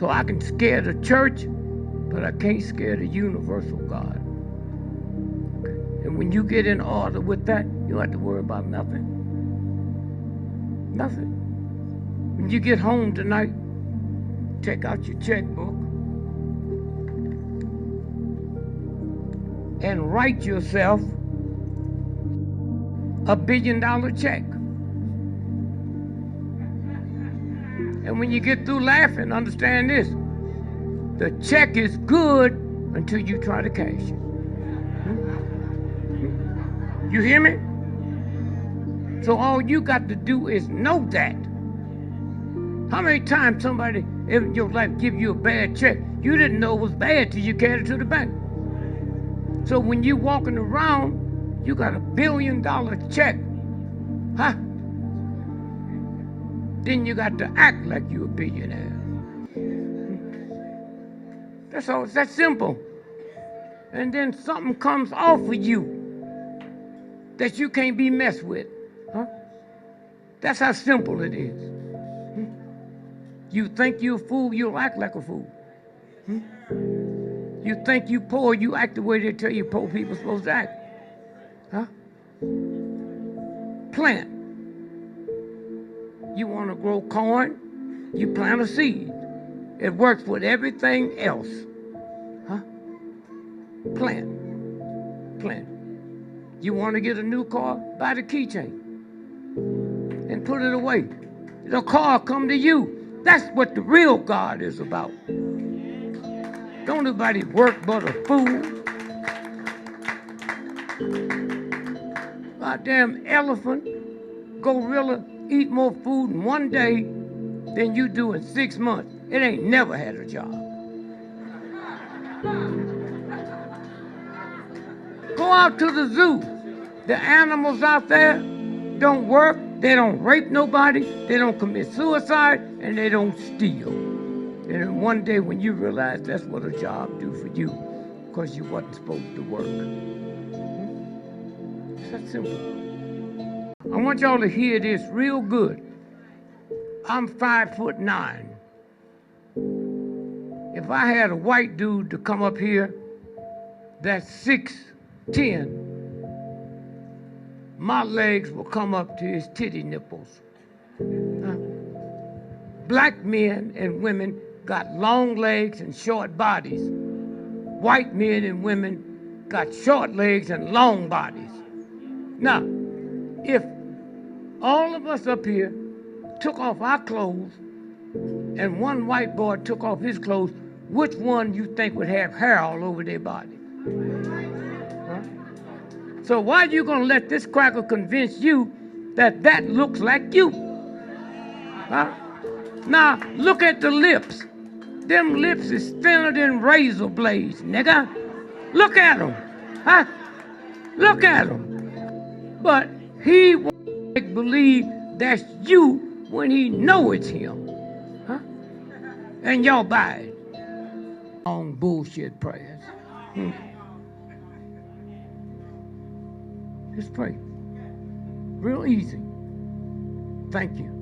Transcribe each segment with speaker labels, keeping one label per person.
Speaker 1: So I can scare the church, but I can't scare the universal God. Okay? And when you get in order with that, you don't have to worry about nothing. Nothing. When you get home tonight, take out your checkbook and write yourself a $1 billion check. And when you get through laughing, understand this. The check is good until you try to cash it. You hear me? So all you got to do is know that. How many times somebody in your life give you a bad check, you didn't know it was bad till you carried it to the bank. So when you walking around, you got a $1 billion check, huh? Then you got to act like you're a billionaire. That's all. It's that simple. And then something comes off of you that you can't be messed with, huh? That's how simple it is. You think you're a fool, you'll act like a fool. You think you poor, you act the way they tell you poor people are supposed to act. Huh? Plant. You want to grow corn, you plant a seed. It works with everything else. Huh? Plant. Plant. You want to get a new car? Buy the keychain and put it away. The car come to you. That's what the real God is about. Don't nobody work but a fool. Goddamn elephant, gorilla eat more food in one day than you do in 6 months. It ain't never had a job. Go out to the zoo. The animals out there don't work, they don't rape nobody, they don't commit suicide, and they don't steal. And then one day when you realize that's what a job do for you, because you wasn't supposed to work. It's that simple. I want y'all to hear this real good. I'm 5'9". If I had a white dude to come up here that's 6'10", my legs will come up to his titty nipples. Black men and women got long legs and short bodies. White men and women got short legs and long bodies. Now, if all of us up here took off our clothes and one white boy took off his clothes, which one you think would have hair all over their body? Huh? So why are you gonna let this cracker convince you that that looks like you? Huh? Now, look at the lips. Them lips is thinner than razor blades, nigga. Look at them, huh? Look at them. But he won't make believe that's you when he know it's him, huh? And y'all buy it. Long bullshit prayers. Just pray. Real easy. Thank you.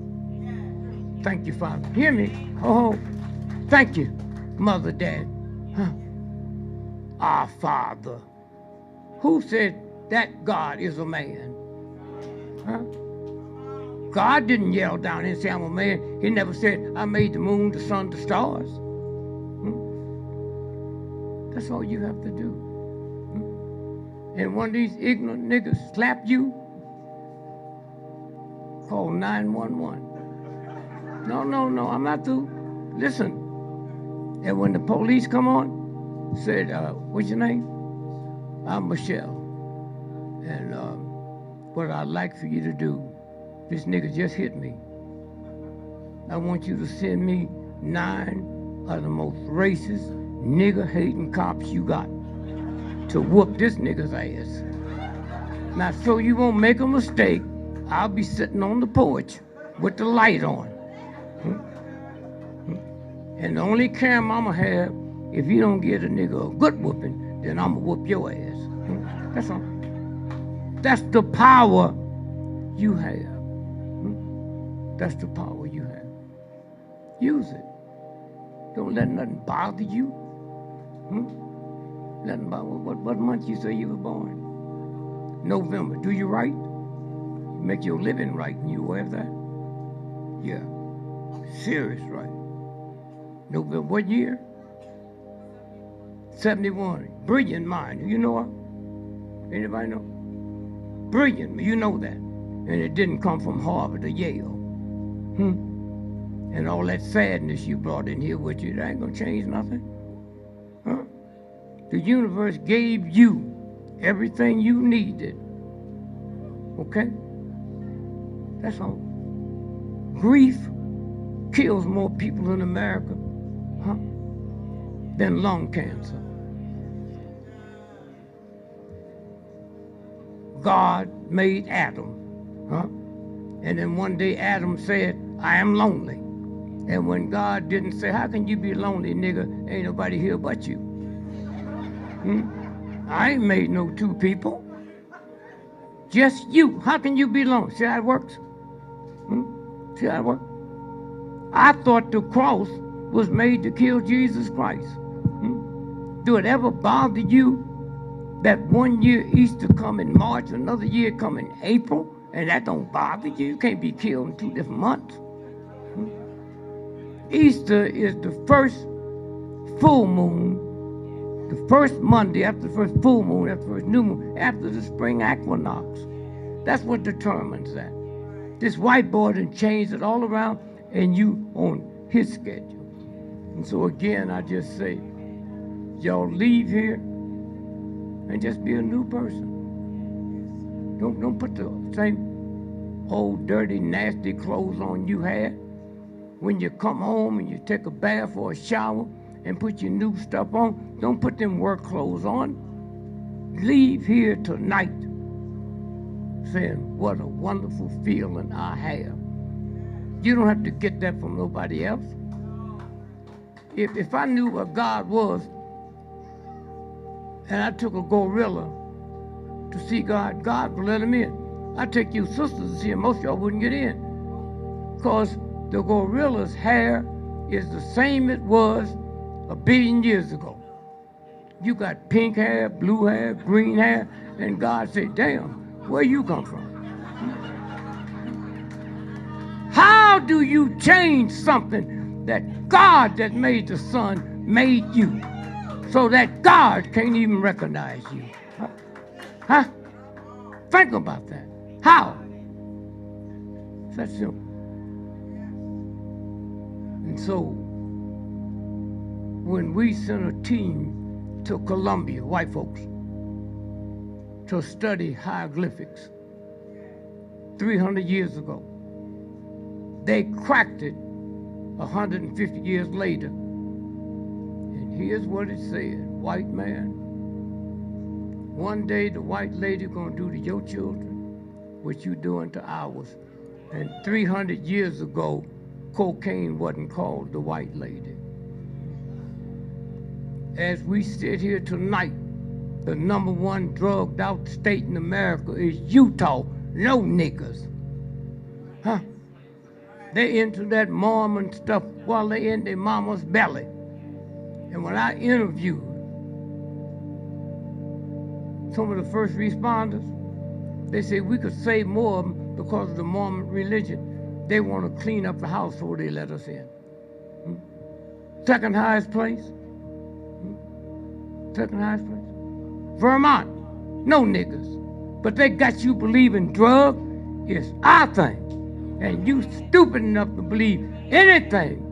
Speaker 1: Thank you, Father. Hear me? Oh, thank you, Mother, Dad. Huh? Our Father. Who said that God is a man? Huh? God didn't yell down and say, I'm a man. He never said, I made the moon, the sun, the stars. That's all you have to do. And one of these ignorant niggas slap you, call 911. No, I'm not through. Listen. And when the police come on, said, what's your name? I'm Michelle. And what I'd like for you to do, this nigga just hit me. I want you to send me 9 of the most racist, nigger-hating cops you got to whoop this nigga's ass. Now, so you won't make a mistake, I'll be sitting on the porch with the light on. And the only camera I'ma have, if you don't get a nigga a good whooping, then I'ma whoop your ass. That's all. That's the power you have. That's the power you have. Use it. Don't let nothing bother you. Nothing bother. What month you say you were born? November. Do you write? You make your living right, and you aware of that? Yeah. Serious, right? November. What year? 71. Brilliant mind. You know her? Anybody know? Brilliant. You know that. And it didn't come from Harvard or Yale. And all that sadness you brought in here with you, that ain't gonna change nothing. Huh? The universe gave you everything you needed. Okay? That's all. Grief kills more people in America, than lung cancer. God made Adam, and then one day Adam said, I am lonely. And when God didn't say, how can you be lonely, nigga? Ain't nobody here but you. I ain't made no two people. Just you. How can you be lonely? See how it works? See how it works? I thought the cross was made to kill Jesus Christ. Do it ever bother you that one year Easter come in March, another year come in April, and that don't bother you? You can't be killed in 2 different months. Easter is the first full moon, the first Monday after the first full moon, after the first new moon, after the spring equinox. That's what determines that. This whiteboard and changed it all around, and you on his schedule. And so again, I just say, y'all leave here and just be a new person. Don't put the same old, dirty, nasty clothes on you had. When you come home and you take a bath or a shower and put your new stuff on, don't put them work clothes on. Leave here tonight saying, what a wonderful feeling I have. You don't have to get that from nobody else. If I knew what God was, and I took a gorilla to see God, God would let him in. I take you sisters to see him, most of y'all wouldn't get in. Because the gorilla's hair is the same it was 1 billion years ago. You got pink hair, blue hair, green hair, and God said, damn, where you come from? How do you change something that God that made the sun made you so that God can't even recognize you? Huh? Think about that. How? It's that simple. And so, when we sent a team to Colombia, white folks, to study hieroglyphics 300 years ago, they cracked it 150 years later. And here's what it said, white man, one day the white lady gonna do to your children what you doing to ours. And 300 years ago, cocaine wasn't called the white lady. As we sit here tonight, the #1 drugged out state in America is Utah. No niggas. Huh? They into that Mormon stuff while they in their mama's belly. And when I interviewed some of the first responders, they say we could save more of them because of the Mormon religion. They want to clean up the house before they let us in. Second highest place. Second highest place. Vermont, no niggas. But they got you believing drug is our thing. And you stupid enough to believe anything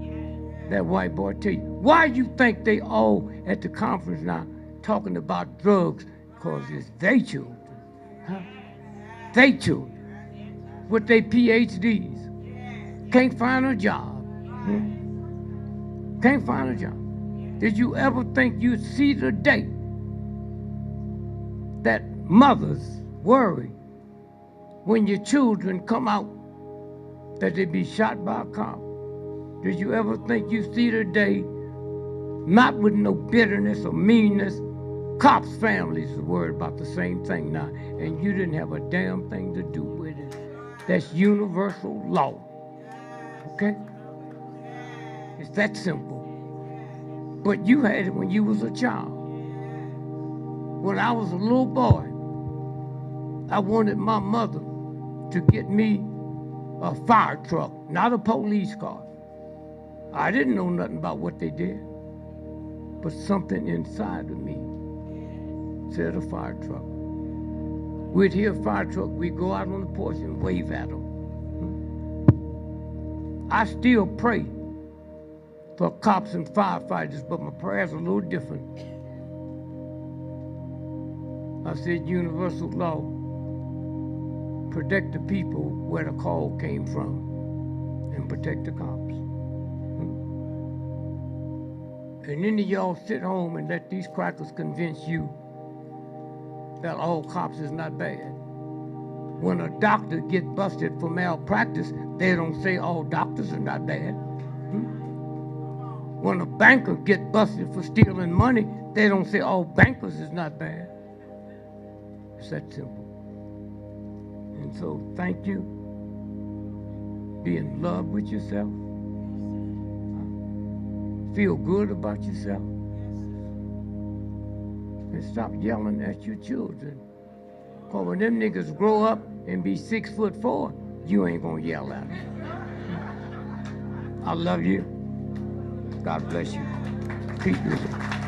Speaker 1: that white boy tell you. Why you think they all at the conference now talking about drugs? Because it's they children. Huh? They children with their PhDs. Can't find a job. Can't find a job. Did you ever think you'd see the day that mothers worry when your children come out that they be shot by a cop? Did you ever think you'd see the day, not with no bitterness or meanness, cops' families are worried about the same thing now, and you didn't have a damn thing to do with it? That's universal law. Okay? It's that simple. But you had it when you was a child. When I was a little boy, I wanted my mother to get me a fire truck, not a police car. I didn't know nothing about what they did, but something inside of me said a fire truck. We'd hear a fire truck, we'd go out on the porch and wave at them. I still pray for cops and firefighters, but my prayers are a little different. I said, universal law, protect the people where the call came from and protect the cops. And then y'all sit home and let these crackers convince you that all cops is not bad. When a doctor get busted for malpractice, they don't say all doctors are not bad. When a banker get busted for stealing money, they don't say all bankers is not bad. It's that simple. And so thank you. Be in love with yourself. Feel good about yourself. And stop yelling at your children. Because when them niggas grow up and be 6'4", you ain't gonna yell at them. I love you. God bless you. Peace.